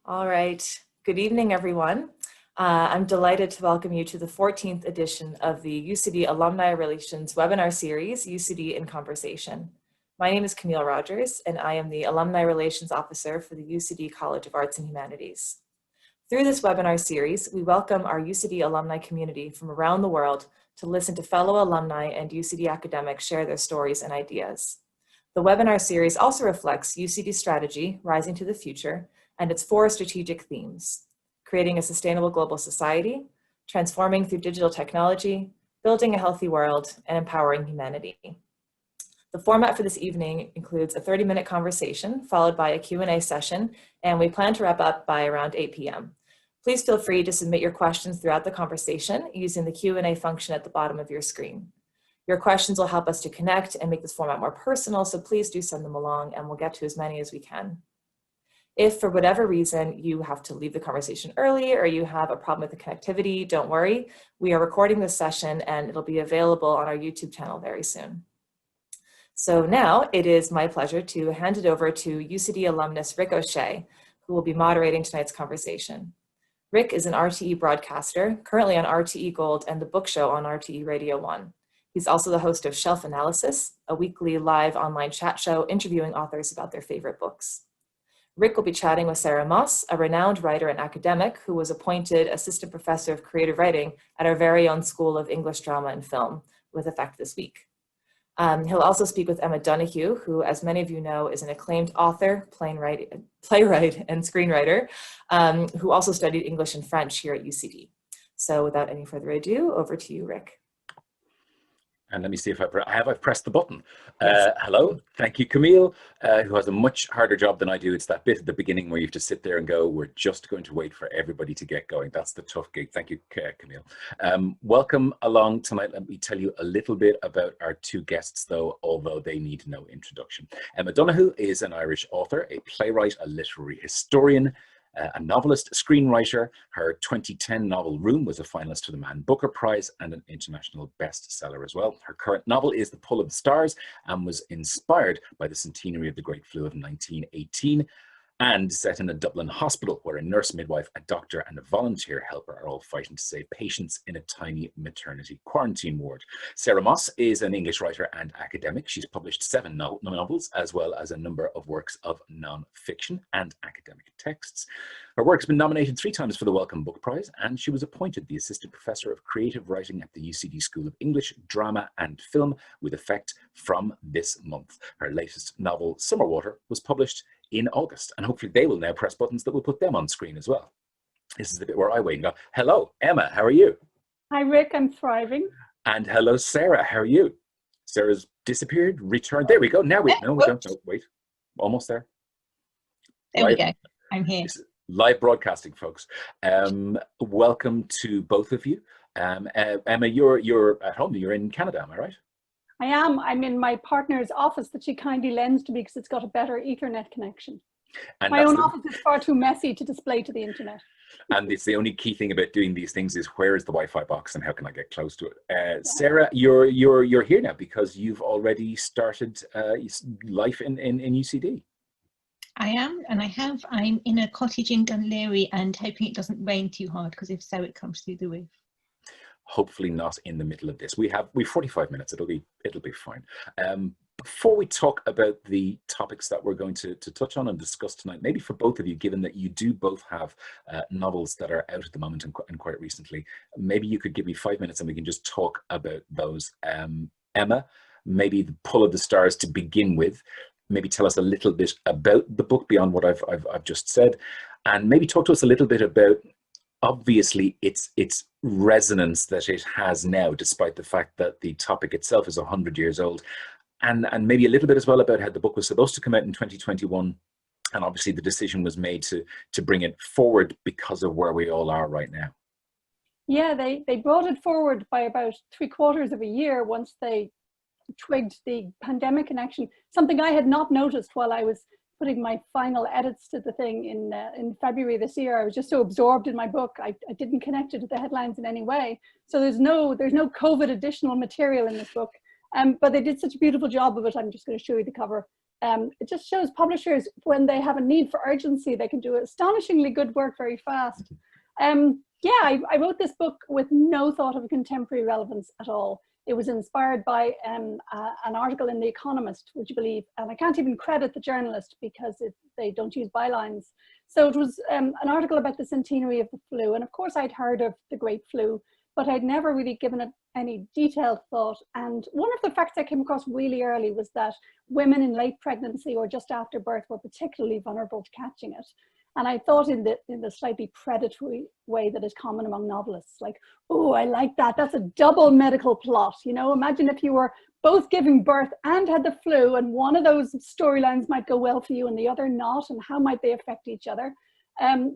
All right. Good evening, everyone. I'm delighted to welcome you to the 14th edition of the UCD Alumni Relations webinar series, UCD in Conversation. My name is Camille Rogers, and I am the Alumni Relations Officer for the UCD College of Arts and Humanities. Through this webinar series, we welcome our UCD alumni community from around the world to listen to fellow alumni and UCD academics share their stories and ideas. The webinar series also reflects UCD strategy, Rising to the Future, and its 4 strategic themes: creating a sustainable global society, transforming through digital technology, building a healthy world, and empowering humanity. The format for this evening includes a 30-minute conversation followed by a Q&A session, and we plan to wrap up by around 8 p.m. Please feel free to submit your questions throughout the conversation using the Q&A function at the bottom of your screen. Your questions will help us to connect and make this format more personal, so please do send them along and we'll get to as many as we can. If for whatever reason you have to leave the conversation early or you have a problem with the connectivity, don't worry. We are recording this session and it'll be available on our YouTube channel very soon. So now it is my pleasure to hand it over to UCD alumnus Rick O'Shea, who will be moderating tonight's conversation. Rick is an RTE broadcaster, currently on RTE Gold and the book show on RTE Radio 1. He's also the host of Shelf Analysis, a weekly live online chat show interviewing authors about their favorite books. Rick will be chatting with Sarah Moss, a renowned writer and academic who was appointed Assistant Professor of Creative Writing at our very own School of English Drama and Film, with effect this week. He'll also speak with Emma Donoghue, who, as many of you know, is an acclaimed author, playwright, and screenwriter, who also studied English and French here at UCD. So without any further ado, over to you, Rick. And let me see if I've pressed the button. Yes. Hello, thank you, Camille, who has a much harder job than I do. It's that bit at the beginning where you have to sit there and go, we're just going to wait for everybody to get going. That's the tough gig. Thank you, Camille. Welcome along tonight. Let me tell you a little bit about our 2 guests, though, although they need no introduction. Emma Donoghue is an Irish author, a playwright, a literary historian, a novelist, screenwriter. Her 2010 novel Room was a finalist for the Man Booker Prize and an international bestseller as well. Her current novel is The Pull of the Stars and was inspired by the centenary of the Great Flu of 1918 and set in a Dublin hospital where a nurse, midwife, a doctor and a volunteer helper are all fighting to save patients in a tiny maternity quarantine ward. Sarah Moss is an English writer and academic. She's published 7 novels as well as a number of works of non-fiction and academic texts. Her work has been nominated 3 times for the Wellcome Book Prize, and she was appointed the Assistant Professor of Creative Writing at the UCD School of English, Drama and Film with effect from this month. Her latest novel, Summerwater, was published in August, and hopefully they will now press buttons that will put them on screen as well. This is the bit where I wait and go, hello, Emma, how are you? Hi, Rick, I'm thriving. And hello, Sarah, how are you? Sarah's disappeared, returned. There we go. Now we don't. Oh, wait, almost there. There we go. I'm here. Live broadcasting, folks. Welcome to both of you. Emma, you're at home. You're in Canada, am I right? I am. I'm in my partner's office that she kindly lends to me because it's got a better Ethernet connection. And my own office is far too messy to display to the internet. And it's the only key thing about doing these things is where is the Wi-Fi box and how can I get close to it? Sarah, you're here now because you've already started life in UCD. I am, and I'm in a cottage in Dunleary and hoping it doesn't rain too hard, because if so, it comes through the roof. Hopefully not in the middle of this. We've 45 minutes. It'll be fine. Before we talk about the topics that we're going to touch on and discuss tonight, maybe for both of you, given that you do both have novels that are out at the moment and quite recently, maybe you could give me 5 minutes and we can just talk about those. Emma, maybe The Pull of the Stars to begin with. Maybe tell us a little bit about the book beyond what I've just said, and maybe talk to us a little bit about, obviously, its resonance that it has now, despite the fact that the topic itself is 100 years old, and maybe a little bit as well about how the book was supposed to come out in 2021, and obviously the decision was made to bring it forward because of where we all are right now. Yeah, they brought it forward by about 3/4 of a year once they twigged the pandemic in action, something I had not noticed while I was putting my final edits to the thing in February this year. I was just so absorbed in my book, I didn't connect it to the headlines in any way. So there's no COVID additional material in this book, but they did such a beautiful job of it. I'm just going to show you the cover. it just shows publishers, when they have a need for urgency, they can do astonishingly good work very fast. Yeah, I wrote this book with no thought of contemporary relevance at all. It was inspired by an article in The Economist, would you believe? And I can't even credit the journalist because they don't use bylines. So it was an article about the centenary of the flu. And of course I'd heard of the Great Flu, but I'd never really given it any detailed thought. And one of the facts I came across really early was that women in late pregnancy or just after birth were particularly vulnerable to catching it. And I thought in the slightly predatory way that is common among novelists, like, oh, I like that. That's a double medical plot. You know, imagine if you were both giving birth and had the flu, and one of those storylines might go well for you and the other not, and how might they affect each other?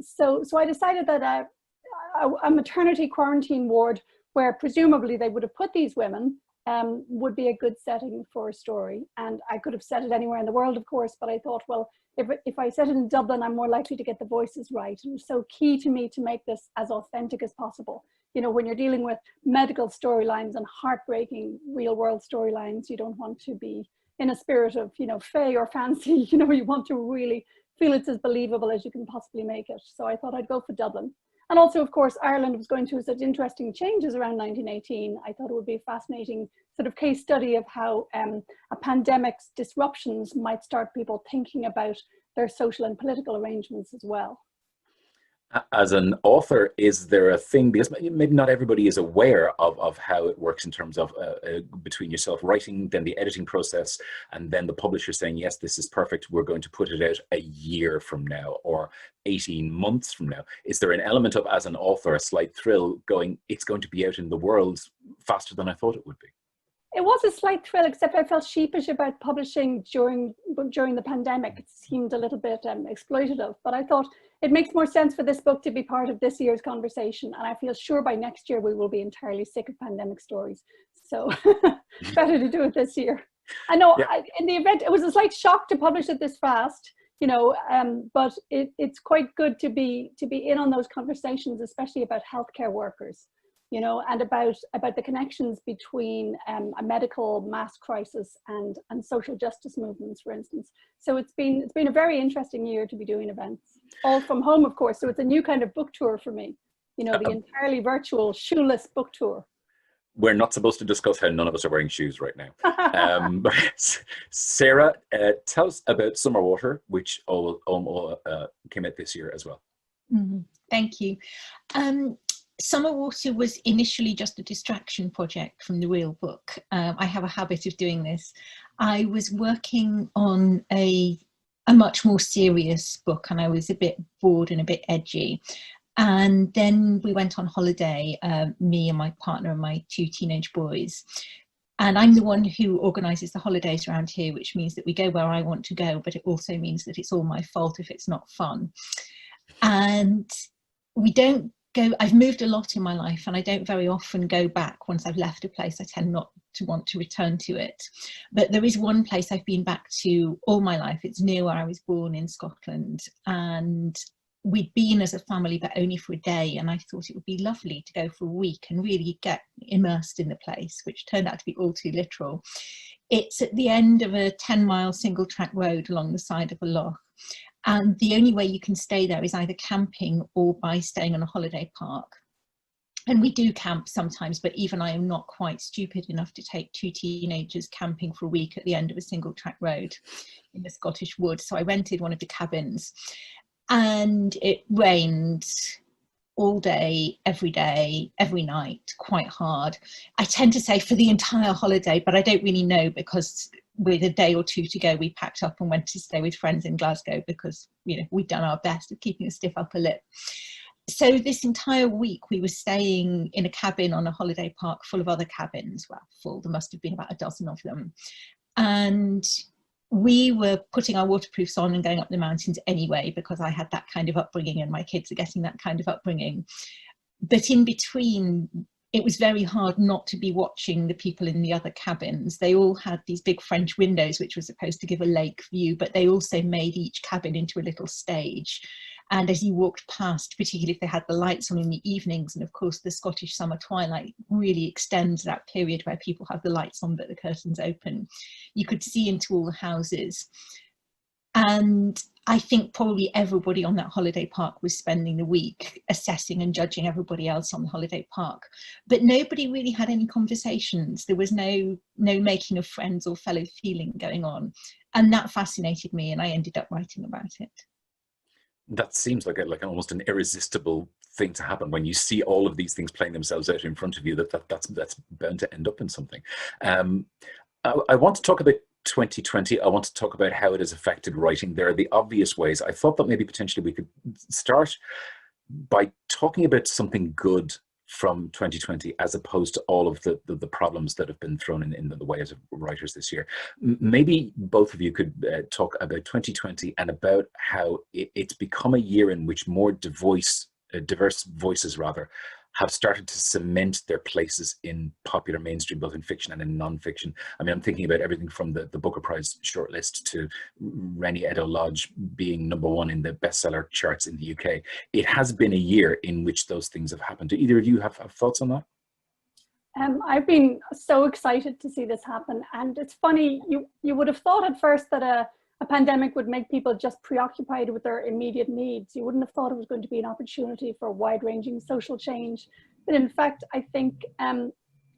So I decided that a maternity quarantine ward, where presumably they would have put these women, would be a good setting for a story. And I could have set it anywhere in the world, of course, but I thought, well, if I set it in Dublin, I'm more likely to get the voices right. And it was so key to me to make this as authentic as possible. You know, when you're dealing with medical storylines and heartbreaking real world storylines, you don't want to be in a spirit of, you know, fey or fancy. You know, you want to really feel it's as believable as you can possibly make it. So I thought I'd go for Dublin. And also, of course, Ireland was going through such interesting changes around 1918. I thought it would be a fascinating sort of case study of how a pandemic's disruptions might start people thinking about their social and political arrangements as well. As an author, is there a thing, because maybe not everybody is aware of how it works in terms of between yourself writing, then the editing process, and then the publisher saying, yes, this is perfect, we're going to put it out a year from now or 18 months from now. Is there an element of, as an author, a slight thrill going, it's going to be out in the world faster than I thought it would be? It was a slight thrill, except I felt sheepish about publishing during the pandemic. It seemed a little bit exploitative, but I thought it makes more sense for this book to be part of this year's conversation. And I feel sure by next year we will be entirely sick of pandemic stories. So better to do it this year. I know, yeah. In the event, it was a slight shock to publish it this fast, you know, but it's quite good to be in on those conversations, especially about healthcare workers, you know, and about the connections between a medical mass crisis and social justice movements, for instance. So it's been a very interesting year to be doing events, all from home, of course. So it's a new kind of book tour for me, you know, the entirely virtual shoeless book tour. We're not supposed to discuss how none of us are wearing shoes right now. But Sarah, tell us about Summerwater, which came out this year as well. Thank you. Summerwater was initially just a distraction project from the real book. I have a habit of doing this. I was working on a much more serious book, and I was a bit bored and a bit edgy. And then we went on holiday, me and my partner and my 2 teenage boys. And I'm the one who organises the holidays around here, which means that we go where I want to go, but it also means that it's all my fault if it's not fun. And we don't go, I've moved a lot in my life, and I don't very often go back. Once I've left a place, I tend not to want to return to it. But there is one place I've been back to all my life. It's near where I was born in Scotland, and we'd been as a family, but only for a day. And I thought it would be lovely to go for a week and really get immersed in the place, which turned out to be all too literal. It's at the end of a 10-mile single track road along the side of a loch. And the only way you can stay there is either camping or by staying on a holiday park. And we do camp sometimes, but even I am not quite stupid enough to take 2 teenagers camping for a week at the end of a single track road in the Scottish woods. So I rented one of the cabins, and it rained all day, every night, quite hard. I tend to say for the entire holiday, but I don't really know, because with a day or 2 to go, we packed up and went to stay with friends in Glasgow because, you know, we'd done our best of keeping a stiff upper lip. So this entire week we were staying in a cabin on a holiday park full of other cabins. Well, full, there must have been about a dozen of them. And we were putting our waterproofs on and going up the mountains anyway, because I had that kind of upbringing and my kids are getting that kind of upbringing. But in between, it was very hard not to be watching the people in the other cabins. They all had these big French windows, which were supposed to give a lake view, but they also made each cabin into a little stage. And as you walked past, particularly if they had the lights on in the evenings, and of course the Scottish summer twilight really extends that period where people have the lights on but the curtains open, you could see into all the houses. And I think probably everybody on that holiday park was spending the week assessing and judging everybody else on the holiday park. But nobody really had any conversations. There was no making of friends or fellow feeling going on. And that fascinated me, and I ended up writing about it. That seems like almost an irresistible thing to happen when you see all of these things playing themselves out in front of you. That's bound to end up in something. I want to talk about 2020. I want to talk about how it has affected writing. There are the obvious ways. I thought that maybe potentially we could start by talking about something good from 2020 as opposed to all of the problems that have been thrown in the way as writers this year. Maybe both of you could talk about 2020 and about how it's become a year in which more diverse voices have started to cement their places in popular mainstream, both in fiction and in non-fiction. I mean, I'm thinking about everything from the Booker Prize shortlist to Rennie Edo-Lodge being #1 in the bestseller charts in the UK. It has been a year in which those things have happened. Do either of you have thoughts on that? I've been so excited to see this happen. And it's funny, you would have thought at first that a pandemic would make people just preoccupied with their immediate needs. You wouldn't have thought it was going to be an opportunity for wide-ranging social change. But in fact, I think a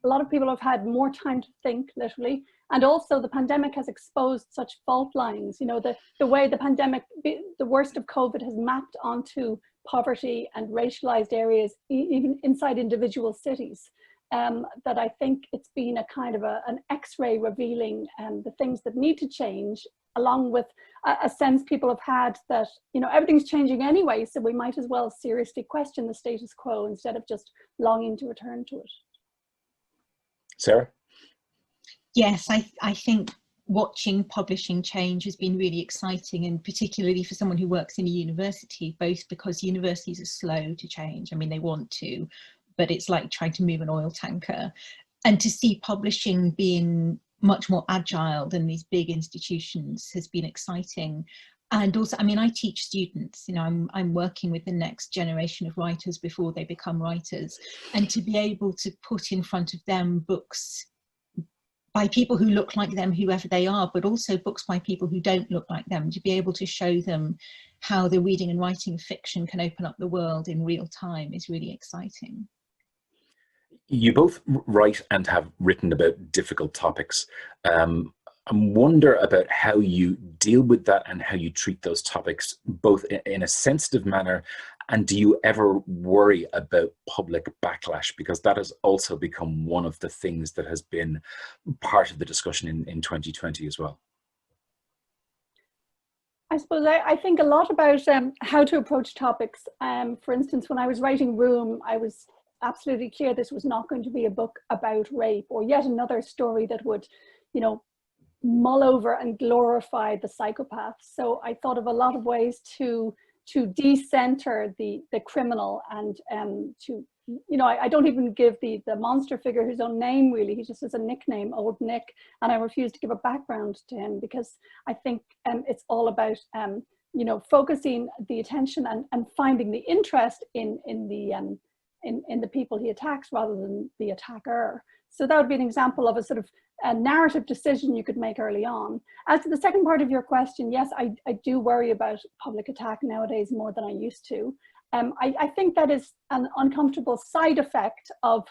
lot of people have had more time to think, literally. And also the pandemic has exposed such fault lines. You know, the way the pandemic, the worst of COVID has mapped onto poverty and racialized areas, even inside individual cities. That I think it's been a kind of an X-ray revealing the things that need to change, along with a sense people have had that, you know, everything's changing anyway, so we might as well seriously question the status quo instead of just longing to return to it. Sarah? Yes, I think watching publishing change has been really exciting, and particularly for someone who works in a university, both because universities are slow to change. I mean, they want to, but it's like trying to move an oil tanker. And to see publishing being much more agile than these big institutions has been exciting. And also, I mean, I teach students, you know, I'm working with the next generation of writers before they become writers, and to be able to put in front of them books by people who look like them, whoever they are, but also books by people who don't look like them, to be able to show them how the reading and writing of fiction can open up the world in real time is really exciting. You both write and have written about difficult topics. I wonder about how you deal with that and how you treat those topics, both in a sensitive manner, and do you ever worry about public backlash? Because that has also become one of the things that has been part of the discussion in 2020 as well. I suppose I think a lot about how to approach topics. For instance, when I was writing Room, I was absolutely clear this was not going to be a book about rape or yet another story that would, you know, mull over and glorify the psychopath. So I thought of a lot of ways to decenter the criminal and to, you know, I don't even give the monster figure his own name really. He just has a nickname, Old Nick, and I refuse to give a background to him because I think it's all about you know, focusing the attention and finding the interest in the people he attacks rather than the attacker. So that would be an example of a sort of a narrative decision you could make early on. As to the second part of your question, yes, I do worry about public attack nowadays more than I used to. I think that is an uncomfortable side effect of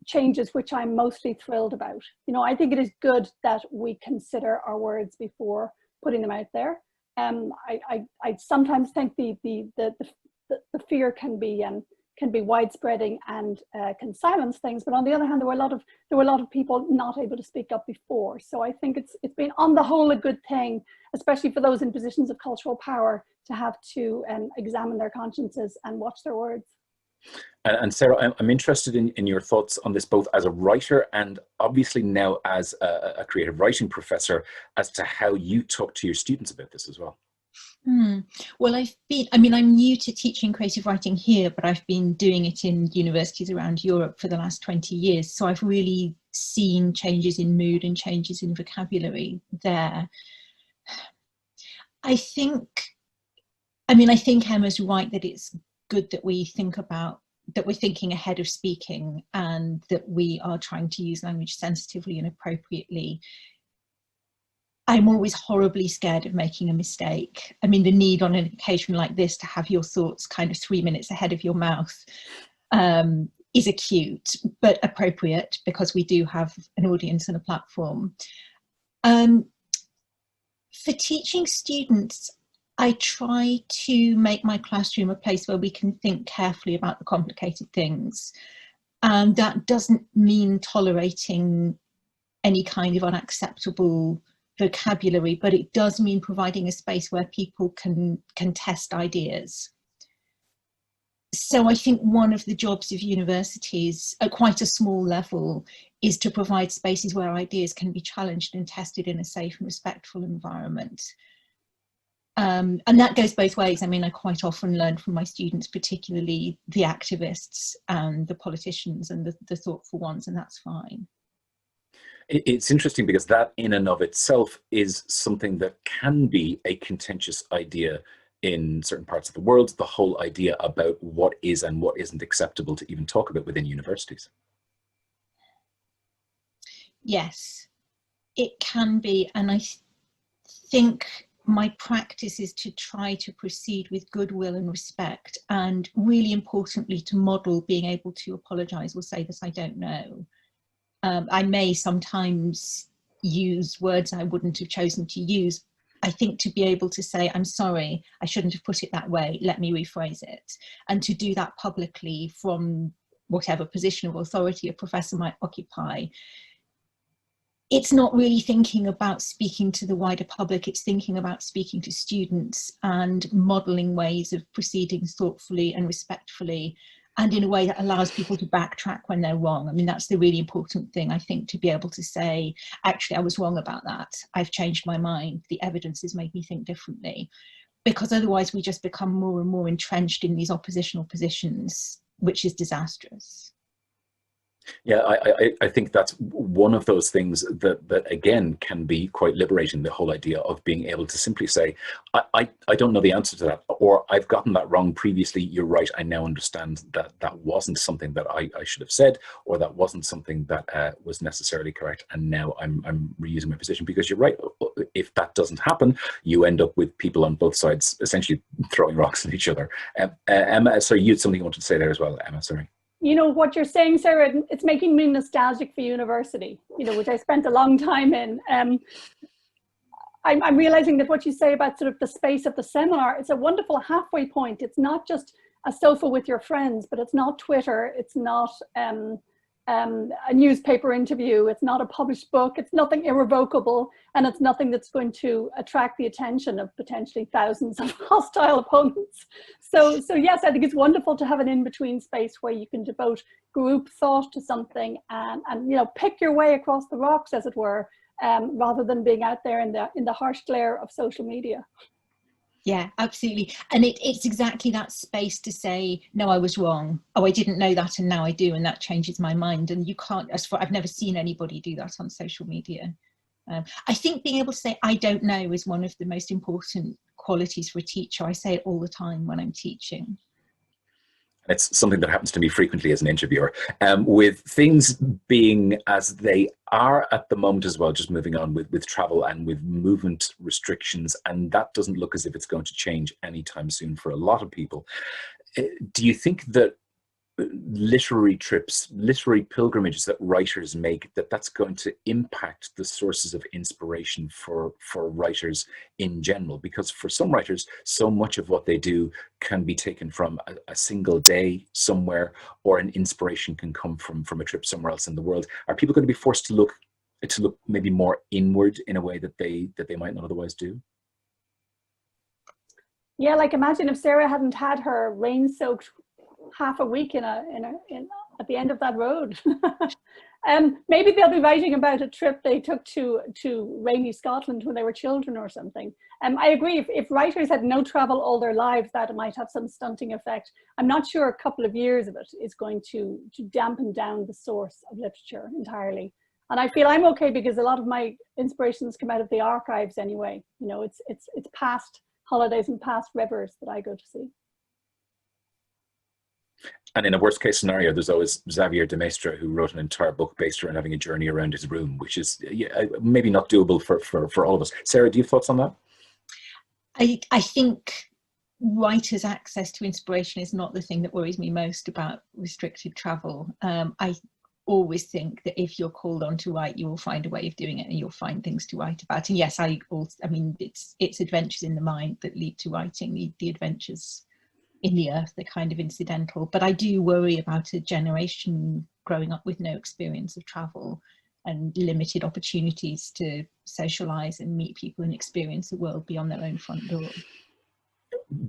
changes which I'm mostly thrilled about. You know, I think it is good that we consider our words before putting them out there. I sometimes think the fear can be widespreading and can silence things, but on the other hand, there were a lot of people not able to speak up before. So I think it's been on the whole a good thing, especially for those in positions of cultural power, to have to examine their consciences and watch their words. And Sarah, I'm interested in your thoughts on this, both as a writer and obviously now as a creative writing professor, as to how you talk to your students about this as well. Well, I'm new to teaching creative writing here, but I've been doing it in universities around Europe for the last 20 years. So I've really seen changes in mood and changes in vocabulary there. I think I mean, I think Emma's right that it's good that we think about, that we're thinking ahead of speaking, and that we are trying to use language sensitively and appropriately. I'm always horribly scared of making a mistake. I mean, the need on an occasion like this to have your thoughts kind of 3 minutes ahead of your mouth is acute, but appropriate, because we do have an audience and a platform. For teaching students, I try to make my classroom a place where we can think carefully about the complicated things. And that doesn't mean tolerating any kind of unacceptable vocabulary, but it does mean providing a space where people can test ideas. So I think one of the jobs of universities at quite a small level is to provide spaces where ideas can be challenged and tested in a safe and respectful environment. And that goes both ways. I mean, I quite often learn from my students, particularly the activists and the politicians and the thoughtful ones, and that's fine. It's interesting because that in and of itself is something that can be a contentious idea in certain parts of the world, the whole idea about what is and what isn't acceptable to even talk about within universities. Yes, it can be. And I think my practice is to try to proceed with goodwill and respect, and really importantly to model being able to apologise or say that I don't know. I may sometimes use words I wouldn't have chosen to use. I think to be able to say, I'm sorry, I shouldn't have put it that way, let me rephrase it. And to do that publicly from whatever position of authority a professor might occupy. It's not really thinking about speaking to the wider public, it's thinking about speaking to students and modelling ways of proceeding thoughtfully and respectfully, and in a way that allows people to backtrack when they're wrong. I mean, that's the really important thing, I think, to be able to say, actually, I was wrong about that. I've changed my mind. The evidence has made me think differently. Because otherwise we just become more and more entrenched in these oppositional positions, which is disastrous. Yeah, I think that's one of those things that again can be quite liberating, the whole idea of being able to simply say, I don't know the answer to that, or I've gotten that wrong previously, you're right, I now understand that that wasn't something that I should have said, or that wasn't something that was necessarily correct, and now I'm reusing my position. Because you're right, if that doesn't happen, you end up with people on both sides essentially throwing rocks at each other. Emma, sorry, you had something you wanted to say there as well, Emma, sorry. You know, what you're saying, Sarah, it's making me nostalgic for university, you know, which I spent a long time in. I'm realizing that what you say about sort of the space of the seminar, it's a wonderful halfway point. It's not just a sofa with your friends, but it's not Twitter. It's not a newspaper interview. It's not a published book. It's nothing irrevocable. And it's nothing that's going to attract the attention of potentially thousands of hostile opponents. So yes, I think it's wonderful to have an in-between space where you can devote group thought to something and you know, pick your way across the rocks, as it were, rather than being out there in the harsh glare of social media. Yeah, absolutely. And it's exactly that space to say, no, I was wrong. Oh, I didn't know that, and now I do, and that changes my mind. And you can't, I've never seen anybody do that on social media. I think being able to say, I don't know, is one of the most important qualities for a teacher. I say it all the time when I'm teaching. It's something that happens to me frequently as an interviewer. With things being as they are at the moment as well, just moving on with travel and with movement restrictions, and that doesn't look as if it's going to change anytime soon for a lot of people. Do you think that literary trips, literary pilgrimages that writers make, that's going to impact the sources of inspiration for writers in general? Because for some writers, so much of what they do can be taken from a single day somewhere, or an inspiration can come from a trip somewhere else in the world. Are people going to be forced to look maybe more inward in a way that they might not otherwise do? Yeah, like imagine if Sarah hadn't had her rain-soaked half a week at the end of that road. Maybe they'll be writing about a trip they took to rainy Scotland when they were children or something. I agree, if writers had no travel all their lives, that might have some stunting effect. I'm not sure a couple of years of it is going to dampen down the source of literature entirely. And I feel I'm okay, because a lot of my inspirations come out of the archives anyway. You know, it's past holidays and past rivers that I go to see. And in a worst case scenario, there's always Xavier de Maistre, who wrote an entire book based around having a journey around his room, which is maybe not doable for all of us. Sarah, do you have thoughts on that? I think writers' access to inspiration is not the thing that worries me most about restricted travel. I always think that if you're called on to write, you will find a way of doing it, and you'll find things to write about. And yes, I mean, it's adventures in the mind that lead to writing. The adventures in the earth, they're kind of incidental. But I do worry about a generation growing up with no experience of travel and limited opportunities to socialize and meet people and experience the world beyond their own front door.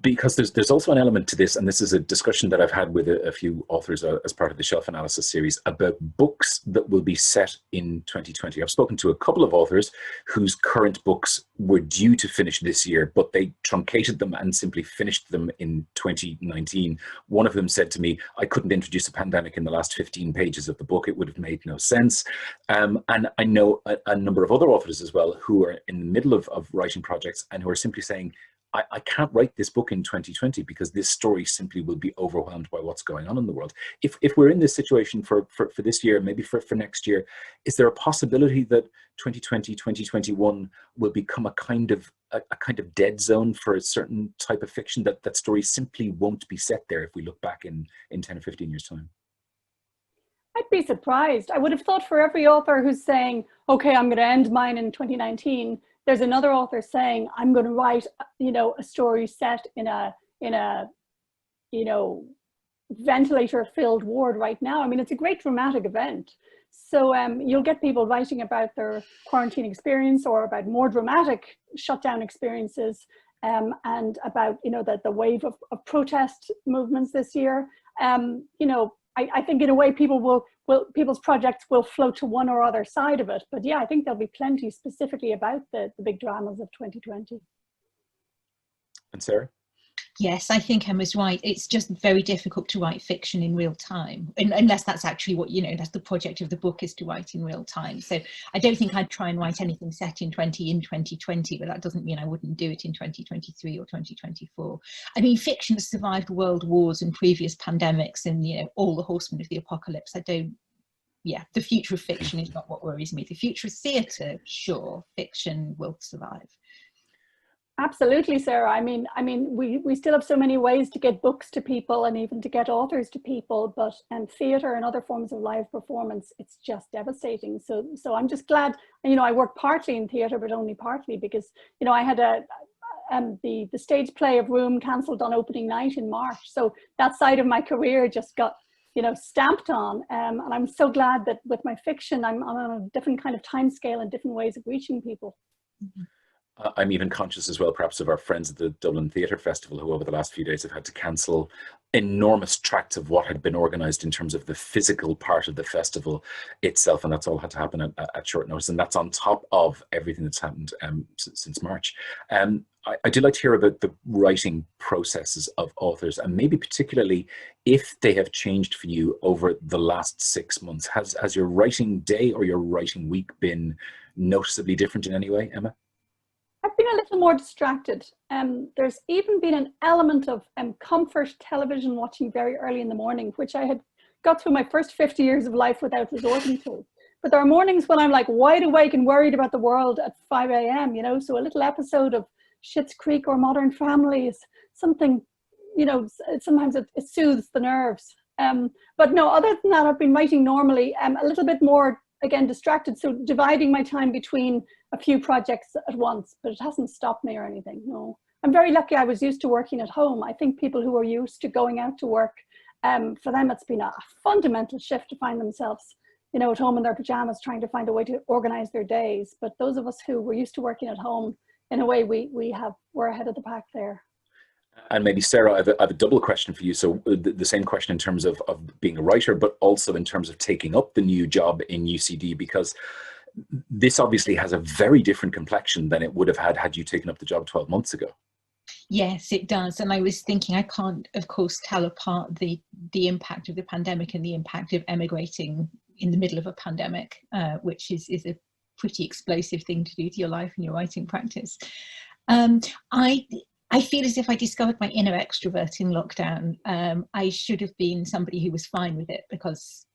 Because there's also an element to this, and this is a discussion that I've had with a few authors as part of the Shelf Analysis series, about books that will be set in 2020. I've spoken to a couple of authors whose current books were due to finish this year, but they truncated them and simply finished them in 2019. One of them said to me, I couldn't introduce a pandemic in the last 15 pages of the book. It would have made no sense. And I know a number of other authors as well who are in the middle of writing projects and who are simply saying, I can't write this book in 2020 because this story simply will be overwhelmed by what's going on in the world. If we're in this situation for this year, maybe for next year, is there a possibility that 2020, 2021 will become a kind of dead zone for a certain type of fiction, that stories simply won't be set there if we look back in 10 or 15 years' time? I'd be surprised. I would have thought for every author who's saying, okay, I'm going to end mine in 2019, there's another author saying, I'm going to write, a story set in a ventilator-filled ward right now. I mean, it's a great dramatic event. So you'll get people writing about their quarantine experience or about more dramatic shutdown experiences, and about, the wave of protest movements this year. I think in a way people's projects will float to one or other side of it. But yeah, I think there'll be plenty specifically about the big dramas of 2020. And Sarah? Yes, I think Emma's right. It's just very difficult to write fiction in real time, unless that's actually what, that's the project of the book, is to write in real time. So I don't think I'd try and write anything set in 2020, but that doesn't mean I wouldn't do it in 2023 or 2024. I mean, fiction has survived world wars and previous pandemics and, all the horsemen of the apocalypse. The future of fiction is not what worries me. The future of theatre, sure, fiction will survive. Absolutely, Sarah. I mean, we still have so many ways to get books to people and even to get authors to people, but theatre and other forms of live performance, it's just devastating. So I'm just glad, I work partly in theatre, but only partly because, I had the stage play of Room cancelled on opening night in March. So that side of my career just got, stamped on. And I'm so glad that with my fiction, I'm on a different kind of time scale and different ways of reaching people. Mm-hmm. I'm even conscious as well, perhaps, of our friends at the Dublin Theatre Festival, who over the last few days have had to cancel enormous tracts of what had been organised in terms of the physical part of the festival itself, and that's all had to happen at short notice, and that's on top of everything that's happened since March. I do like to hear about the writing processes of authors, and maybe particularly if they have changed for you over the last 6 months. Has your writing day or your writing week been noticeably different in any way, Emma? I've been a little more distracted. There's even been an element of comfort television watching very early in the morning, which I had got through my first 50 years of life without resorting to. But there are mornings when I'm like wide awake and worried about the world at 5 a.m., so a little episode of Schitt's Creek or Modern Family is something, sometimes it soothes the nerves. But no, other than that, I've been writing normally, a little bit more, again, distracted. So dividing my time between a few projects at once, but it hasn't stopped me or anything, no. I'm very lucky I was used to working at home. I think people who are used to going out to work, for them it's been a fundamental shift to find themselves, at home in their pajamas trying to find a way to organize their days. But those of us who were used to working at home, in a way we're ahead of the pack there. And maybe Sarah, I have a double question for you. So the same question in terms of being a writer, but also in terms of taking up the new job in UCD, because this obviously has a very different complexion than it would have had you taken up the job 12 months ago. Yes, it does. And I was thinking, I can't, of course, tell apart the impact of the pandemic and the impact of emigrating in the middle of a pandemic, which is a pretty explosive thing to do to your life and your writing practice. I feel as if I discovered my inner extrovert in lockdown. I should have been somebody who was fine with it, because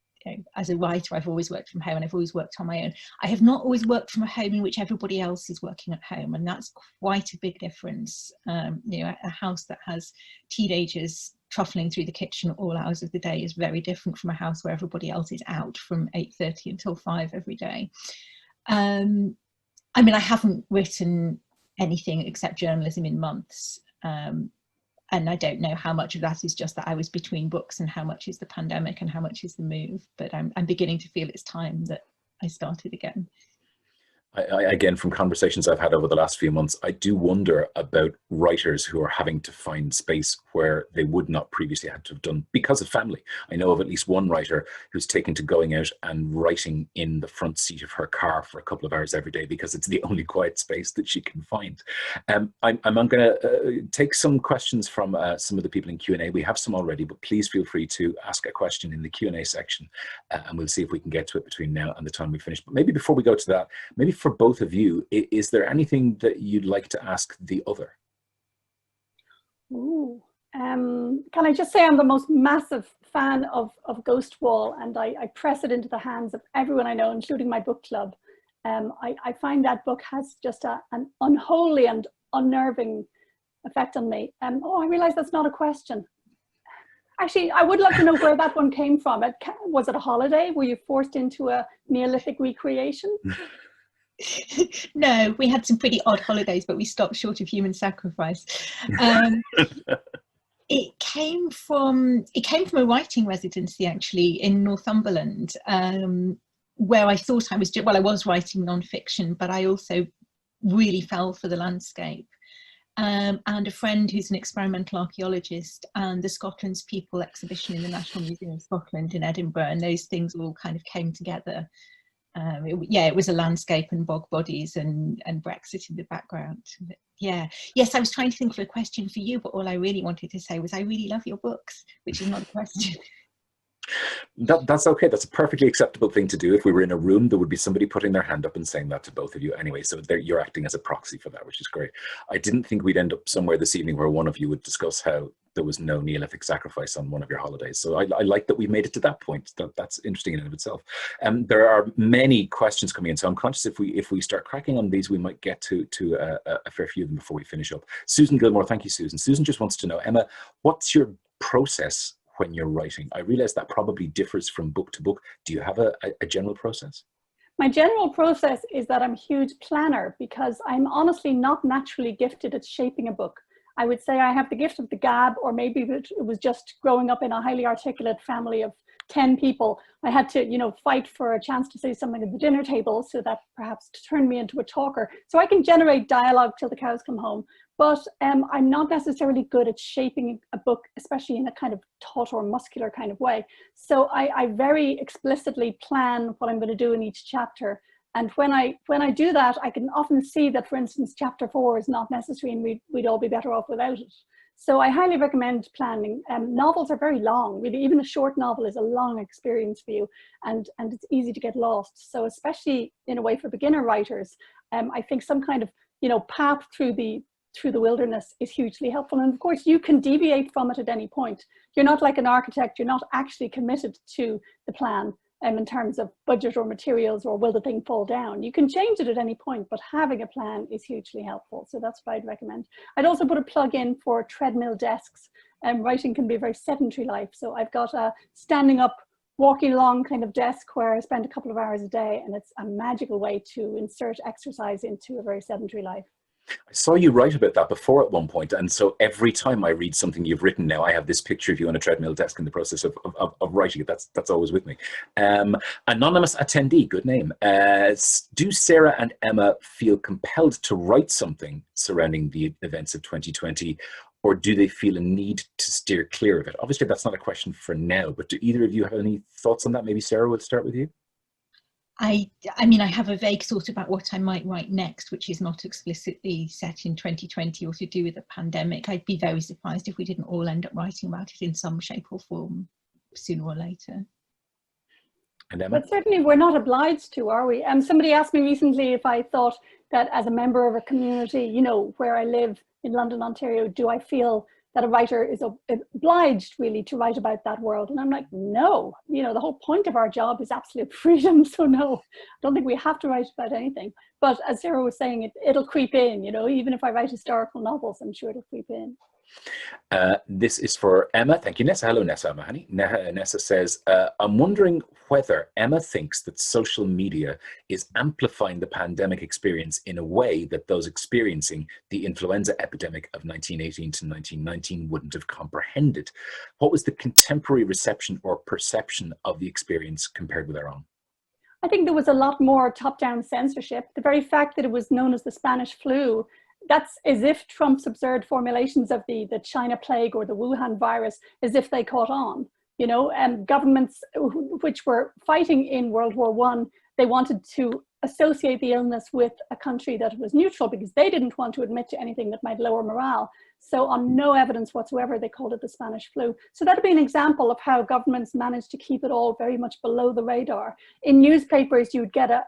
as a writer, I've always worked from home and I've always worked on my own. I have not always worked from a home in which everybody else is working at home, and that's quite a big difference. A house that has teenagers truffling through the kitchen at all hours of the day is very different from a house where everybody else is out from 8:30 until 5 every day. I haven't written anything except journalism in months. And I don't know how much of that is just that I was between books and how much is the pandemic and how much is the move. But I'm beginning to feel it's time that I started again. Again, from conversations I've had over the last few months, I do wonder about writers who are having to find space where they would not previously have to have done because of family. I know of at least one writer who's taken to going out and writing in the front seat of her car for a couple of hours every day because it's the only quiet space that she can find. I'm going to take some questions from some of the people in Q&A. We have some already, but please feel free to ask a question in the Q&A section, and we'll see if we can get to it between now and the time we finish. But maybe before we go to that, maybe for both of you, is there anything that you'd like to ask the other? Ooh. Can I just say I'm the most massive fan of Ghost Wall, and I press it into the hands of everyone I know, including my book club. I find that book has just an unholy and unnerving effect on me. I realise that's not a question. Actually, I would love to know where that one came from. Was it a holiday? Were you forced into a Neolithic recreation? No, we had some pretty odd holidays, but we stopped short of human sacrifice. It came from a writing residency, actually, in Northumberland, where I thought I was writing non-fiction, but I also really fell for the landscape. And a friend who's an experimental archaeologist, and the Scotland's People exhibition in the National Museum of Scotland in Edinburgh, and those things all kind of came together. It was a landscape and bog bodies and Brexit in the background. Yes, I was trying to think of a question for you, but all I really wanted to say was I really love your books, which is not a question. That's okay. That's a perfectly acceptable thing to do. If we were in a room, there would be somebody putting their hand up and saying that to both of you anyway. So you're acting as a proxy for that, which is great. I didn't think we'd end up somewhere this evening where one of you would discuss how there was no Neolithic sacrifice on one of your holidays. So I like that we made it to that point. That's interesting in and of itself. There are many questions coming in, so I'm conscious if we start cracking on these, we might get to a fair few of them before we finish up. Susan Gilmore, thank you, Susan. Susan just wants to know, Emma, what's your process when you're writing? I realize that probably differs from book to book. Do you have a general process? My general process is that I'm a huge planner, because I'm honestly not naturally gifted at shaping a book. I would say I have the gift of the gab, or maybe it was just growing up in a highly articulate family of 10 people. I had to, fight for a chance to say something at the dinner table, so that perhaps turned me into a talker. So I can generate dialogue till the cows come home, but I'm not necessarily good at shaping a book, especially in a kind of taut or muscular kind of way. So I very explicitly plan what I'm going to do in each chapter. And when I do that, I can often see that, for instance, chapter 4 is not necessary and we'd all be better off without it. So I highly recommend planning. Novels are very long, really. Even a short novel is a long experience for you, and it's easy to get lost. So especially in a way for beginner writers, I think some kind of path through the wilderness is hugely helpful. And of course, you can deviate from it at any point. You're not like an architect. You're not actually committed to the plan in terms of budget or materials or will the thing fall down. You can change it at any point, but having a plan is hugely helpful. So that's what I'd recommend. I'd also put a plug in for treadmill desks. Writing can be a very sedentary life. So I've got a standing up, walking along kind of desk where I spend a couple of hours a day, and it's a magical way to insert exercise into a very sedentary life. I saw you write about that before at one point, and so every time I read something you've written now, I have this picture of you on a treadmill desk in the process of writing it. That's always with me. Anonymous attendee, good name. Do Sarah and Emma feel compelled to write something surrounding the events of 2020, or do they feel a need to steer clear of it? Obviously, that's not a question for now, but do either of you have any thoughts on that? Maybe Sarah, would start with you. I mean, I have a vague thought about what I might write next, which is not explicitly set in 2020 or to do with the pandemic. I'd be very surprised if we didn't all end up writing about it in some shape or form sooner or later. And Emma? But certainly we're not obliged to, are we? Somebody asked me recently if I thought that as a member of a community, where I live, in London, Ontario, do I feel that a writer is obliged really to write about that world? And I'm like, no, you know, the whole point of our job is absolute freedom. So no, I don't think we have to write about anything. But as Sarah was saying, it'll creep in, you know, even if I write historical novels, I'm sure it'll creep in. This is for Emma. Thank you, Nessa. Hello, Nessa Mahoney. Nessa says, I'm wondering whether Emma thinks that social media is amplifying the pandemic experience in a way that those experiencing the influenza epidemic of 1918 to 1919 wouldn't have comprehended. What was the contemporary reception or perception of the experience compared with our own? I think there was a lot more top-down censorship. The very fact that it was known as the Spanish flu, that's as if Trump's absurd formulations of the China plague or the Wuhan virus, as if they caught on, you know, and governments which were fighting in World War I, they wanted to associate the illness with a country that was neutral because they didn't want to admit to anything that might lower morale. So on no evidence whatsoever, they called it the Spanish flu. So that'd be an example of how governments managed to keep it all very much below the radar. In newspapers, you'd get a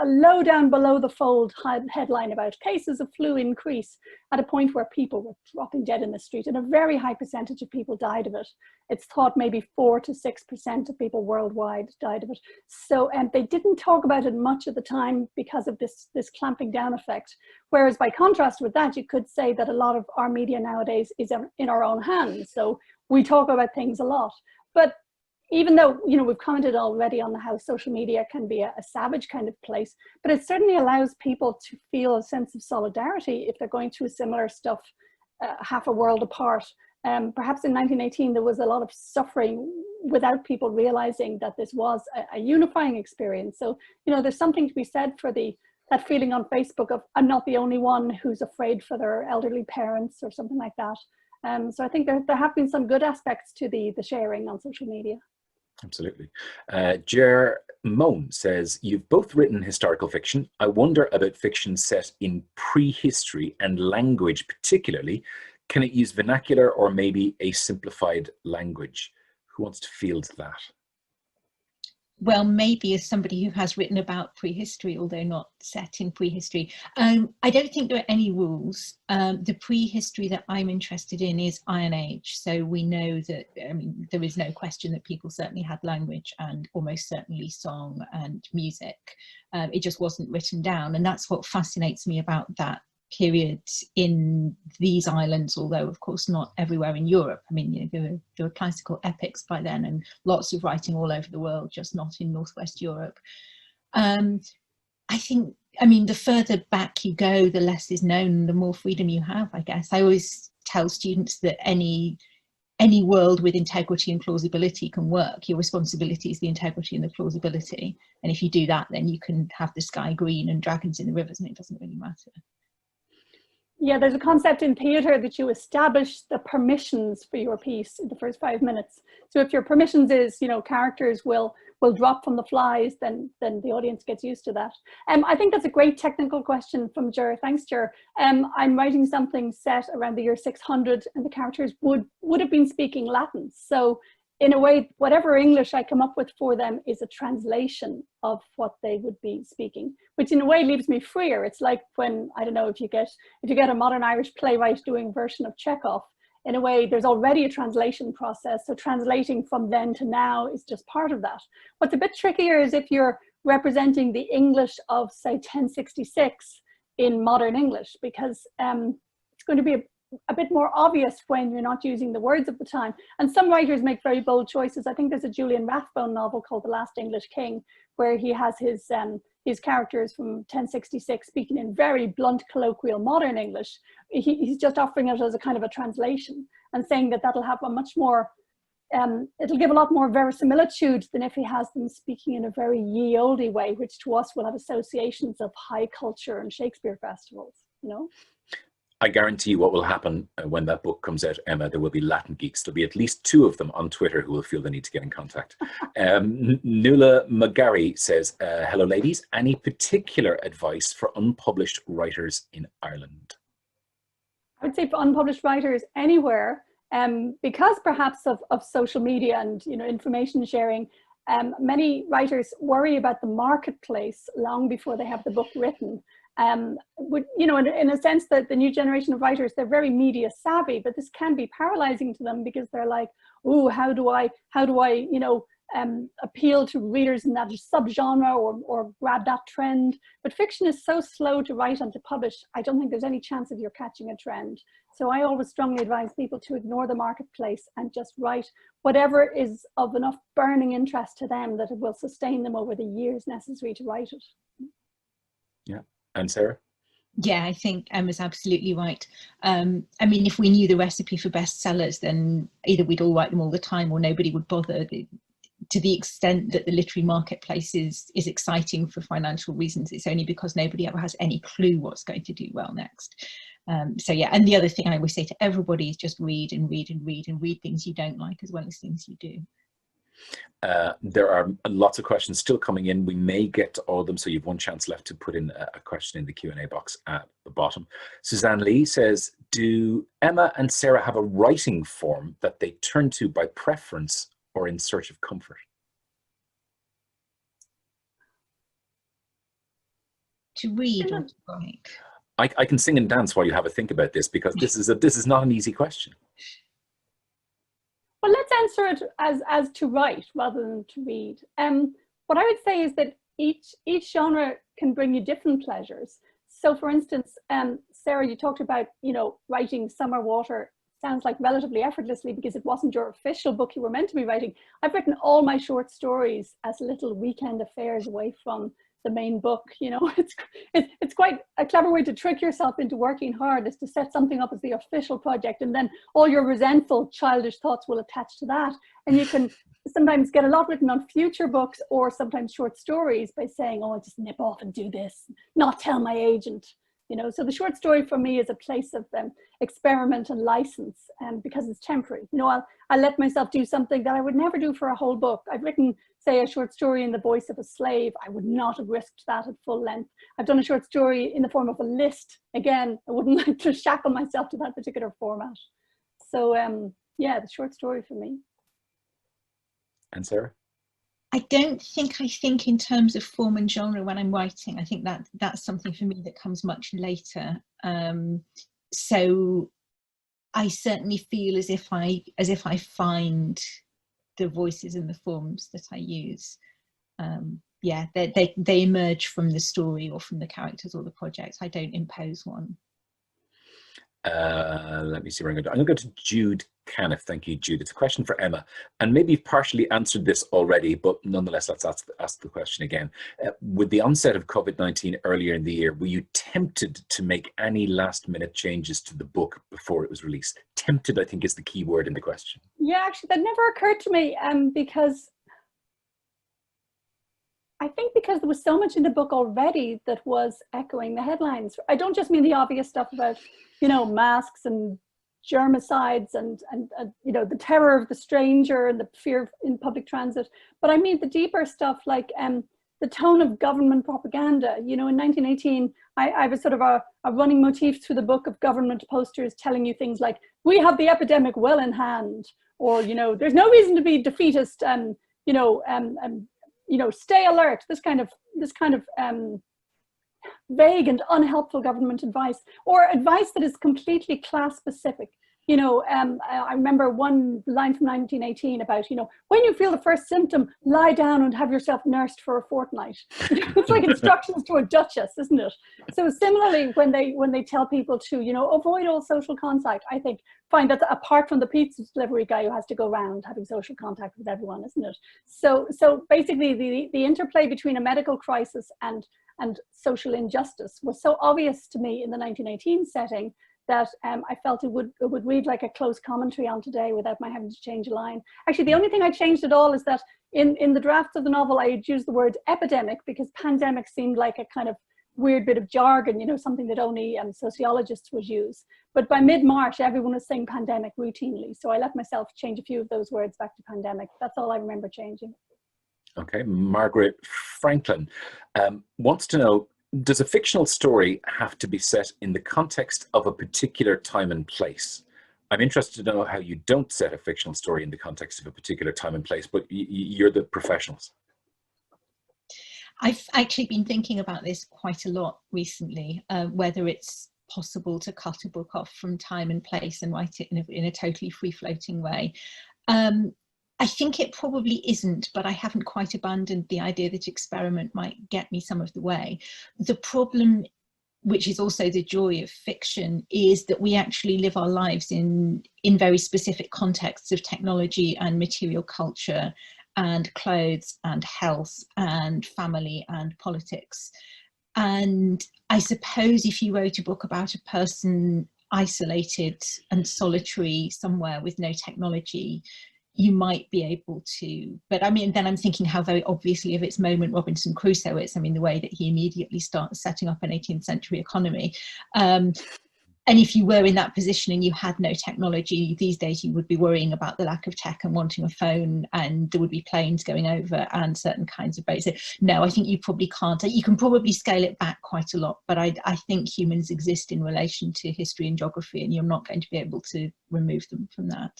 low down below the fold headline about cases of flu increase at a point where people were dropping dead in the street, and a very high percentage of people died of it. It's thought maybe 4 to 6% of people worldwide died of it. So they didn't talk about it much at the time because of this clamping down effect. Whereas by contrast with that, you could say that a lot of our media nowadays is in our own hands. So we talk about things a lot. But even though, you know, we've commented already on how social media can be a savage kind of place, but it certainly allows people to feel a sense of solidarity if they're going through similar stuff half a world apart. Perhaps in 1918, there was a lot of suffering without people realizing that this was a unifying experience. So, you know, there's something to be said for that feeling on Facebook of, I'm not the only one who's afraid for their elderly parents or something like that. So I think there have been some good aspects to the sharing on social media. Absolutely. Jer Moan says, you've both written historical fiction. I wonder about fiction set in prehistory and language particularly. Can it use vernacular or maybe a simplified language? Who wants to field that? Well, maybe as somebody who has written about prehistory, although not set in prehistory. I don't think there are any rules. The prehistory that I'm interested in is Iron Age. So we know that, I mean, there is no question that people certainly had language and almost certainly song and music. It just wasn't written down. And that's what fascinates me about that period in these islands, although of course not everywhere in Europe. I mean, you know, there were classical epics by then and lots of writing all over the world, just not in Northwest Europe. I think, I mean, the further back you go, the less is known, the more freedom you have, I guess. I always tell students that any world with integrity and plausibility can work. Your responsibility is the integrity and the plausibility. And if you do that, then you can have the sky green and dragons in the rivers and it doesn't really matter. Yeah, there's a concept in theatre that you establish the permissions for your piece in the first 5 minutes. So if your permissions is, you know, characters will drop from the flies, then the audience gets used to that. I think that's a great technical question from Jer. Thanks, Jer. I'm writing something set around the year 600 and the characters would have been speaking Latin. So in a way, whatever English I come up with for them is a translation of what they would be speaking, which in a way leaves me freer. It's like when, I don't know, if you get a modern Irish playwright doing a version of Chekhov, in a way, there's already a translation process. So translating from then to now is just part of that. What's a bit trickier is if you're representing the English of, say, 1066 in modern English, because it's going to be a bit more obvious when you're not using the words of the time. And some writers make very bold choices. I think there's a Julian Rathbone novel called The Last English King, where he has his characters from 1066 speaking in very blunt, colloquial modern English. He's just offering it as a kind of a translation and saying that that'll have a much more, it'll give a lot more verisimilitude than if he has them speaking in a very ye olde way, which to us will have associations of high culture and Shakespeare festivals, you know? I guarantee you what will happen when that book comes out, Emma, there will be Latin geeks. There'll be at least 2 of them on Twitter who will feel the need to get in contact. Nuala McGarry says, hello ladies, any particular advice for unpublished writers in Ireland? I would say for unpublished writers anywhere, because perhaps of social media and, you know, information sharing, many writers worry about the marketplace long before they have the book written. you know, in a sense that the new generation of writers, they're very media savvy, but this can be paralyzing to them because they're like, oh, how do I, you know, appeal to readers in that subgenre or grab that trend. But fiction is so slow to write and to publish, I don't think there's any chance of you catching a trend. So I always strongly advise people to ignore the marketplace and just write whatever is of enough burning interest to them that it will sustain them over the years necessary to write it. Yeah. And Sarah? Yeah, I think Emma's absolutely right. I mean, if we knew the recipe for bestsellers, then either we'd all write them all the time or nobody would bother. To the extent that the literary marketplace is exciting for financial reasons, it's only because nobody ever has any clue what's going to do well next. So yeah, and the other thing I always say to everybody is just read and read and read and read things you don't like as well as things you do. There are lots of questions still coming in. We may get to all of them, so you've one chance left to put in a question in the Q&A box at the bottom. Suzanne Lee says, do Emma and Sarah have a writing form that they turn to by preference or in search of comfort? To read or to write? I can sing and dance while you have a think about this, because this is not an easy question. Well, let's answer it as to write rather than to read. What I would say is that each genre can bring you different pleasures. So for instance, Sarah, you talked about, you know, writing Summerwater. Sounds like relatively effortlessly because it wasn't your official book you were meant to be writing. I've written all my short stories as little weekend affairs away from the main book. You know, it's quite a clever way to trick yourself into working hard, is to set something up as the official project, and then all your resentful childish thoughts will attach to that, and you can sometimes get a lot written on future books or sometimes short stories by saying, oh, I'll just nip off and do this, not tell my agent. You know, so the short story for me is a place of experiment and license, because it's temporary. You know, I'll let myself do something that I would never do for a whole book. I've written, say, a short story in the voice of a slave. I would not have risked that at full length. I've done a short story in the form of a list. Again, I wouldn't like to shackle myself to that particular format. So yeah, the short story for me. And Sarah? I don't think I think in terms of form and genre when I'm writing. I think that's something for me that comes much later. So I certainly feel as if I find the voices and the forms that I use. Yeah, they emerge from the story or from the characters or the project. I don't impose one. Let me see where I'm going to go to Jude Caniff. Thank you, Jude. It's a question for Emma, and maybe you've partially answered this already, but nonetheless, let's ask the question again. With the onset of COVID-19 earlier in the year, were you tempted to make any last-minute changes to the book before it was released? Tempted, I think, is the key word in the question. Yeah, actually, that never occurred to me, because I think because there was so much in the book already that was echoing the headlines. I don't just mean the obvious stuff about, you know, masks and germicides and you know, the terror of the stranger and the fear in public transit, but I mean the deeper stuff like the tone of government propaganda. You know, in 1918, I was sort of a running motif through the book of government posters telling you things like, we have the epidemic well in hand, or, you know, there's no reason to be defeatist, you know, stay alert. This kind of vague and unhelpful government advice, or advice that is completely class specific. You know, I remember one line from 1918 about, you know, when you feel the first symptom, lie down and have yourself nursed for a fortnight. It's like instructions to a duchess, isn't it? So similarly, when they tell people to, you know, avoid all social contact, I think, fine, that's apart from the pizza delivery guy who has to go around having social contact with everyone, isn't it? So basically the interplay between a medical crisis and social injustice was so obvious to me in the 1918 setting that I felt it would read like a close commentary on today without my having to change a line. Actually, the only thing I changed at all is that in the drafts of the novel, I had used the word epidemic because pandemic seemed like a kind of weird bit of jargon, you know, something that only sociologists would use. But by mid-March, everyone was saying pandemic routinely. So I let myself change a few of those words back to pandemic. That's all I remember changing. Okay, Margaret Franklin wants to know, does a fictional story have to be set in the context of a particular time and place? I'm interested to know how you don't set a fictional story in the context of a particular time and place, but you're the professionals. I've actually been thinking about this quite a lot recently, whether it's possible to cut a book off from time and place and write it in a totally free-floating way. I think it probably isn't, but I haven't quite abandoned the idea that experiment might get me some of the way. The problem, which is also the joy of fiction, is that we actually live our lives in very specific contexts of technology and material culture and clothes and health and family and politics. And I suppose if you wrote a book about a person isolated and solitary somewhere with no technology, you might be able to, but I mean, then I'm thinking how very obviously of its moment Robinson Crusoe is. I mean, the way that he immediately starts setting up an 18th century economy. And if you were in that position and you had no technology, these days you would be worrying about the lack of tech and wanting a phone, and there would be planes going over and certain kinds of boats. So, no, I think you probably can't. You can probably scale it back quite a lot, but I think humans exist in relation to history and geography, and you're not going to be able to remove them from that.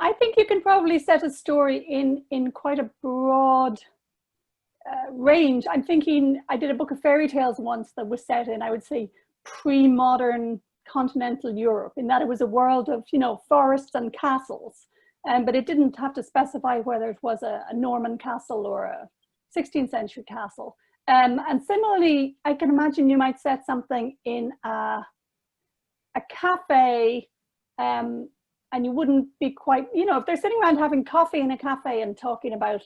I think you can probably set a story in quite a broad range. I'm thinking, I did a book of fairy tales once that was set in, I would say, pre-modern continental Europe, in that it was a world of, you know, forests and castles, but it didn't have to specify whether it was a Norman castle or a 16th century castle. And similarly, I can imagine you might set something in a cafe, and you wouldn't be quite, you know, if they're sitting around having coffee in a cafe and talking about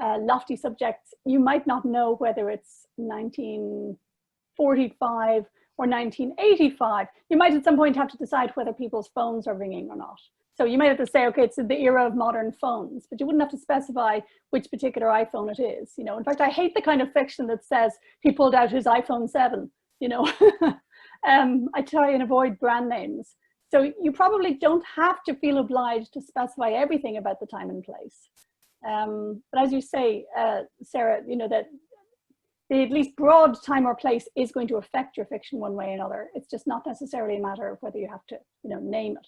lofty subjects, you might not know whether it's 1945 or 1985. You might at some point have to decide whether people's phones are ringing or not. So you might have to say, okay, it's the era of modern phones, but you wouldn't have to specify which particular iPhone it is. You know, in fact, I hate the kind of fiction that says he pulled out his iPhone 7, you know. I try and avoid brand names. So you probably don't have to feel obliged to specify everything about the time and place. But as you say, Sarah, you know, that the at least broad time or place is going to affect your fiction one way or another. It's just not necessarily a matter of whether you have to, you know, name it.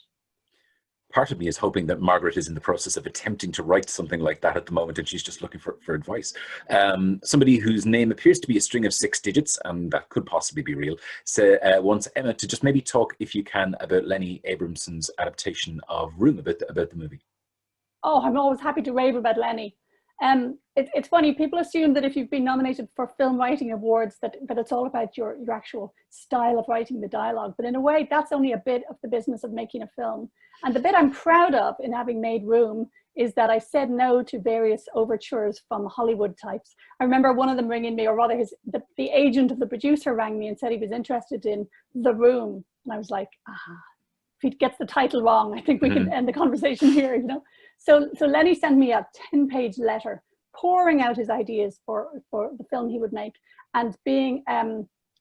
Part of me is hoping that Margaret is in the process of attempting to write something like that at the moment, and she's just looking for advice. Somebody whose name appears to be a string of 6 digits, and that could possibly be real, wants Emma to just maybe talk, if you can, about Lenny Abramson's adaptation of Room, about the movie. Oh, I'm always happy to rave about Lenny. It's funny, people assume that if you've been nominated for film writing awards that it's all about your actual style of writing the dialogue, but in a way that's only a bit of the business of making a film. And the bit I'm proud of in having made Room is that I said no to various overtures from Hollywood types. I remember one of them ringing me, or rather the agent of the producer rang me and said he was interested in The Room, and I was like, if he gets the title wrong, I think we can end the conversation here, you know. So Lenny sent me a 10-page letter pouring out his ideas for the film he would make. And being,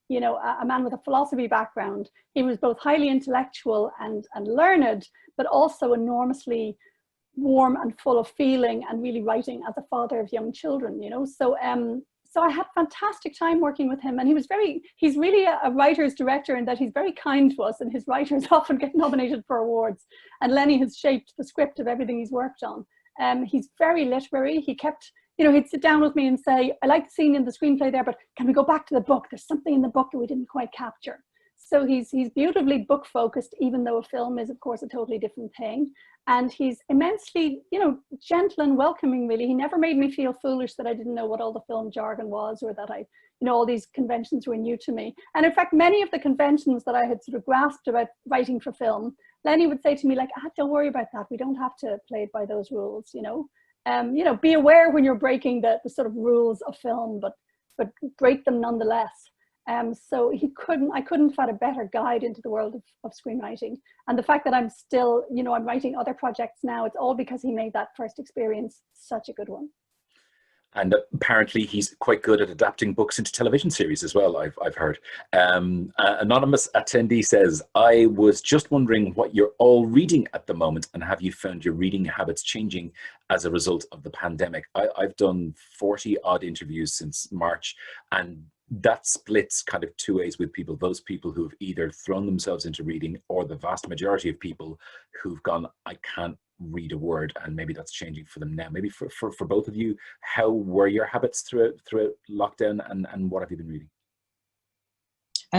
you know, a man with a philosophy background, he was both highly intellectual and learned, but also enormously warm and full of feeling, and really writing as a father of young children, you know. So so I had fantastic time working with him, and he's really a writer's director in that he's very kind to us, and his writers often get nominated for awards. And Lenny has shaped the script of everything he's worked on. He's very literary. He kept, you know, he'd sit down with me and say, I like the scene in the screenplay there, but can we go back to the book? There's something in the book that we didn't quite capture. So he's beautifully book focused, even though a film is, of course, a totally different thing. And he's immensely, you know, gentle and welcoming, really. He never made me feel foolish that I didn't know what all the film jargon was, or that you know, all these conventions were new to me. And in fact, many of the conventions that I had sort of grasped about writing for film, Lenny would say to me, like, don't worry about that. We don't have to play it by those rules, you know. You know, be aware when you're breaking the sort of rules of film, but break them nonetheless. So I couldn't have had a better guide into the world of screenwriting. And the fact that I'm still, you know, I'm writing other projects now, it's all because he made that first experience such a good one. And apparently he's quite good at adapting books into television series as well, I've heard. Anonymous attendee says, I was just wondering what you're all reading at the moment, and have you found your reading habits changing as a result of the pandemic? I've done 40 odd interviews since March, and that splits kind of 2 ways with people. Those people who've either thrown themselves into reading, or the vast majority of people who've gone, I can't read a word, and maybe that's changing for them now. Maybe for both of you, how were your habits throughout lockdown, and what have you been reading?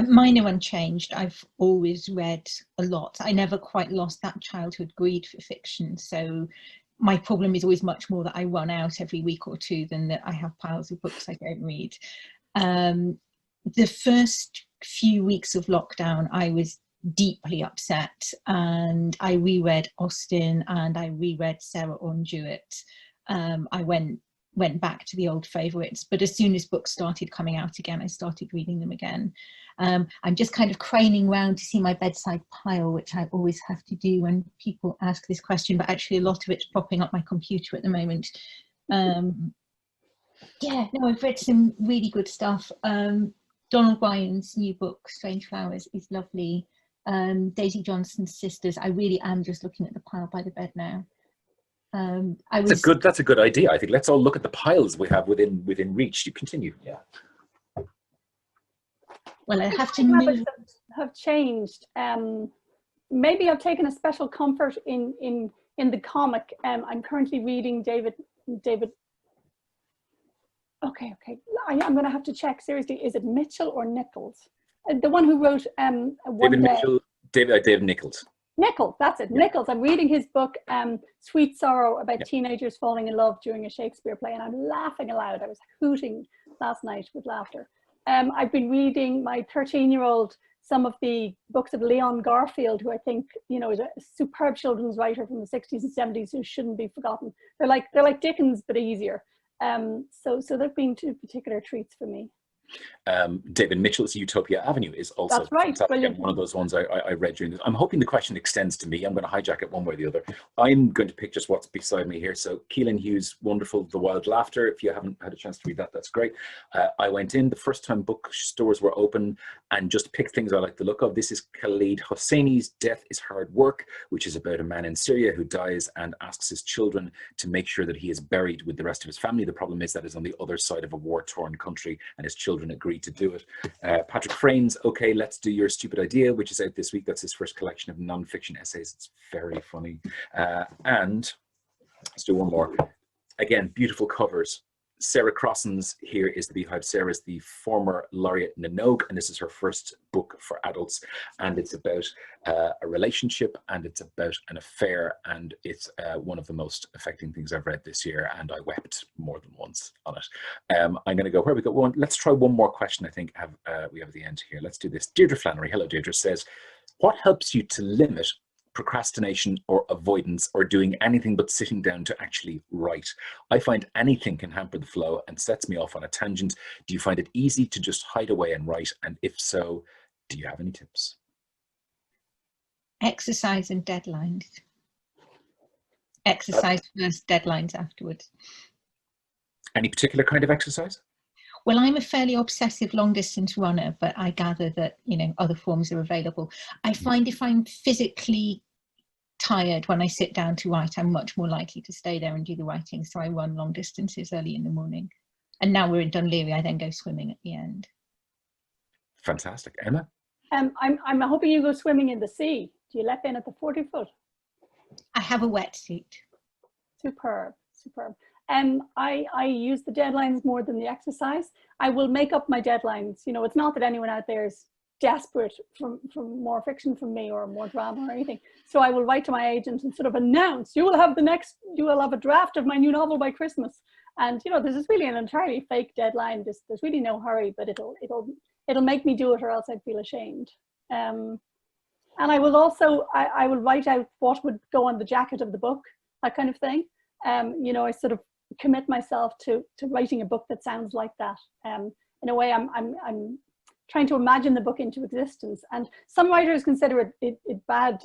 Mine are unchanged. I've always read a lot. I never quite lost that childhood greed for fiction. So my problem is always much more that I run out every week or two than that I have piles of books I don't read. The first few weeks of lockdown, I was deeply upset, and I reread Austen and I reread Sarah Ondaatje. I went back to the old favourites, but as soon as books started coming out again, I started reading them again. I'm just kind of craning round to see my bedside pile, which I always have to do when people ask this question, but actually a lot of it's propping up my computer at the moment. Yeah, no, I've read some really good stuff. Donoghue new book, Strange Flowers, is lovely. Daisy Johnson's Sisters. I really am just looking at the pile by the bed now. That's a good idea. I think let's all look at the piles we have within reach. You continue. Yeah. Well, I have to move. Have changed. Maybe I've taken a special comfort in the comic. I'm currently reading David. Okay. I'm going to have to check seriously. Is it Mitchell or Nichols? The one who wrote David Nichols. Nichols, that's it. Yeah. Nichols. I'm reading his book, Sweet Sorrow, about teenagers falling in love during a Shakespeare play, and I'm laughing aloud. I was hooting last night with laughter. I've been reading my 13-year-old some of the books of Leon Garfield, who I think, you know, is a superb children's writer from the 60s and 70s who shouldn't be forgotten. They're like Dickens, but easier. So they've been two particular treats for me. David Mitchell's Utopia Avenue is also That's right. Brilliant. One of those ones I read during this. I'm hoping the question extends to me. I'm going to hijack it one way or the other. I'm going to pick just what's beside me here. So Keelan Hughes' wonderful The Wild Laughter. If you haven't had a chance to read that, that's great. I went in the first time bookstores were open and just picked things I like the look of. This is Khaled Hosseini's Death is Hard Work, which is about a man in Syria who dies and asks his children to make sure that he is buried with the rest of his family. The problem is that it's on the other side of a war-torn country, and his children agreed to do it. Patrick Frayn's Okay, Let's Do Your Stupid Idea, which is out this week. That's his first collection of non-fiction essays. It's very funny. And let's do one more. Again, beautiful covers. Sarah Crossan's Here Is the Beehive. Sarah is the former laureate Minogue, and this is her first book for adults, and it's about a relationship, and it's about an affair, and it's one of the most affecting things I've read this year, and I wept more than once on it. I'm going to go, where we go? One, let's try one more question. I think we have at the end here. Let's do this. Deirdre Flannery, hello Deirdre, says, what helps you to limit procrastination or avoidance or doing anything but sitting down to actually write? I find anything can hamper the flow and sets me off on a tangent. Do you find it easy to just hide away and write? And if so, do you have any tips? Exercise and deadlines. Exercise first, deadlines afterwards. Any particular kind of exercise? Well, I'm a fairly obsessive long distance runner, but I gather that, you know, other forms are available. I find if I'm physically tired when I sit down to write, I'm much more likely to stay there and do the writing. So I run long distances early in the morning. And now we're in Dunleary, I then go swimming at the end. Fantastic. Emma? I'm hoping you go swimming in the sea. Do you let in at the 40-foot? I have a wetsuit. Superb. I use the deadlines more than the exercise. I will make up my deadlines. You know, it's not that anyone out there is desperate for more fiction from me or more drama or anything. So I will write to my agent and sort of announce, you will have a draft of my new novel by Christmas. And, you know, this is really an entirely fake deadline. There's really no hurry, but it'll make me do it, or else I'd feel ashamed. And I will also, I will write out what would go on the jacket of the book, that kind of thing. You know, I sort of commit myself to writing a book that sounds like that. In a way, I'm trying to imagine the book into existence. And some writers consider it bad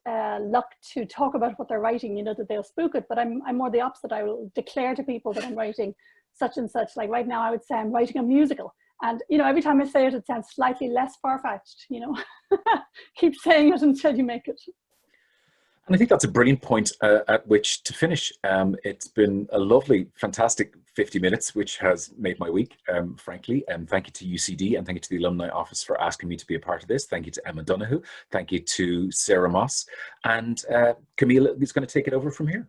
luck to talk about what they're writing, you know, that they'll spook it. But I'm more the opposite. I will declare to people that I'm writing such and such. Like right now, I would say I'm writing a musical. And, you know, every time I say it, it sounds slightly less far-fetched, you know. Keep saying it until you make it. And I think that's a brilliant point at which to finish. It's been a lovely, fantastic 50 minutes, which has made my week, frankly. And thank you to UCD, and thank you to the Alumni Office for asking me to be a part of this. Thank you to Emma Donoghue. Thank you to Sarah Moss. And Camille is going to take it over from here.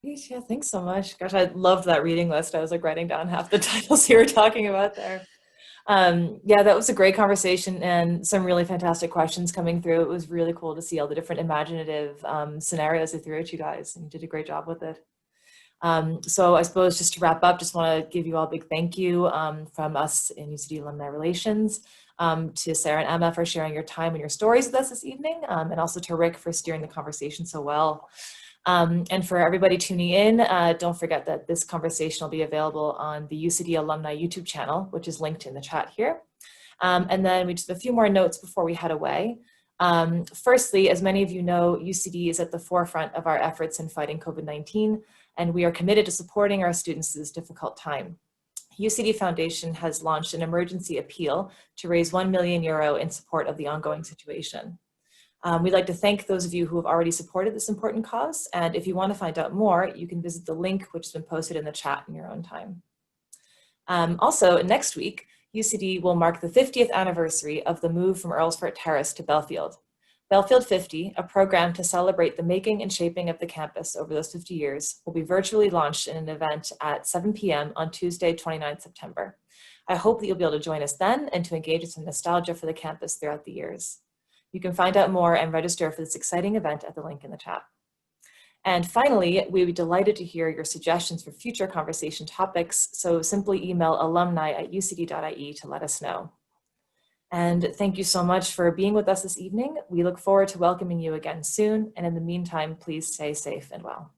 Yeah, thanks so much. Gosh, I loved that reading list. I was like writing down half the titles you were talking about there. Yeah, that was a great conversation and some really fantastic questions coming through. It was really cool to see all the different imaginative scenarios they threw at you guys, and you did a great job with it. So I suppose just to wrap up, just want to give you all a big thank you from us in UCD Alumni Relations, to Sarah and Emma for sharing your time and your stories with us this evening, and also to Rick for steering the conversation so well. And for everybody tuning in, don't forget that this conversation will be available on the UCD Alumni YouTube channel, which is linked in the chat here. And then we just have a few more notes before we head away. Firstly, as many of you know, UCD is at the forefront of our efforts in fighting COVID-19, and we are committed to supporting our students through this difficult time. UCD Foundation has launched an emergency appeal to raise €1 million in support of the ongoing situation. We'd like to thank those of you who have already supported this important cause, and if you want to find out more, you can visit the link which has been posted in the chat in your own time. Also, next week, UCD will mark the 50th anniversary of the move from Earlsfort Terrace to Belfield. Belfield 50, a program to celebrate the making and shaping of the campus over those 50 years, will be virtually launched in an event at 7 p.m. on Tuesday, 29th September. I hope that you'll be able to join us then and to engage in some nostalgia for the campus throughout the years. You can find out more and register for this exciting event at the link in the chat. And finally, we would be delighted to hear your suggestions for future conversation topics, so simply email alumni@ucd.ie to let us know. And thank you so much for being with us this evening. We look forward to welcoming you again soon, and in the meantime, please stay safe and well.